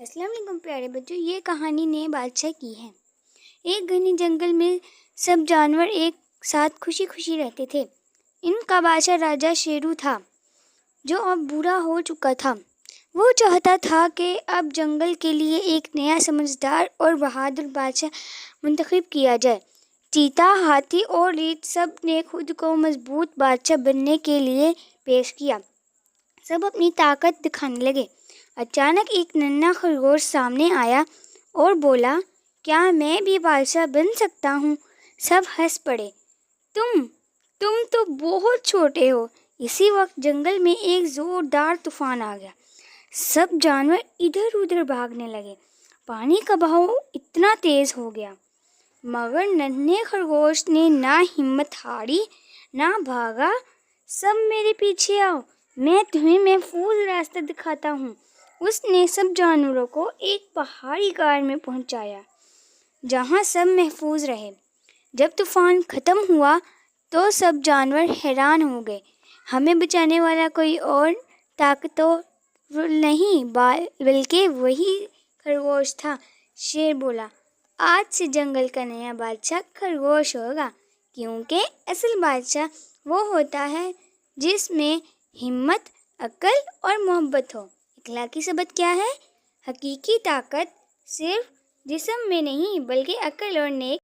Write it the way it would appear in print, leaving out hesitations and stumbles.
السلام علیکم پیارے بچوں، یہ کہانی نئے بادشاہ کی ہے۔ ایک گھنے جنگل میں سب جانور ایک ساتھ خوشی خوشی رہتے تھے۔ ان کا بادشاہ راجا شیرو تھا، جو اب بوڑھا ہو چکا تھا۔ وہ چاہتا تھا کہ اب جنگل کے لیے ایک نیا سمجھدار اور بہادر بادشاہ منتخب کیا جائے۔ چیتا، ہاتھی اور ریچھ سب نے خود کو مضبوط بادشاہ بننے کے لیے پیش کیا۔ سب اپنی طاقت دکھانے لگے۔ اچانک ایک ننھا خرگوش سامنے آیا اور بولا، کیا میں بھی بادشاہ بن سکتا ہوں؟ سب ہنس پڑے۔ تم تو بہت چھوٹے ہو۔ اسی وقت جنگل میں ایک زوردار طوفان آ گیا۔ سب جانور ادھر ادھر بھاگنے لگے۔ پانی کا بہاؤ اتنا تیز ہو گیا، مگر ننھے خرگوش نے نہ ہمت ہاری نہ بھاگا۔ سب میرے پیچھے آؤ، میں تمہیں محفوظ راستہ دکھاتا ہوں۔ اس نے سب جانوروں کو ایک پہاڑی غار میں پہنچایا، جہاں سب محفوظ رہے۔ جب طوفان ختم ہوا تو سب جانور حیران ہو گئے۔ ہمیں بچانے والا کوئی اور طاقتور نہیں بلکہ وہی خرگوش تھا۔ شیر بولا، آج سے جنگل کا نیا بادشاہ خرگوش ہوگا، کیونکہ اصل بادشاہ وہ ہوتا ہے جس میں ہمت، عقل اور محبت ہو۔ اخلاقی سبق کیا ہے؟ حقیقی طاقت صرف جسم میں نہیں بلکہ عقل اور نیک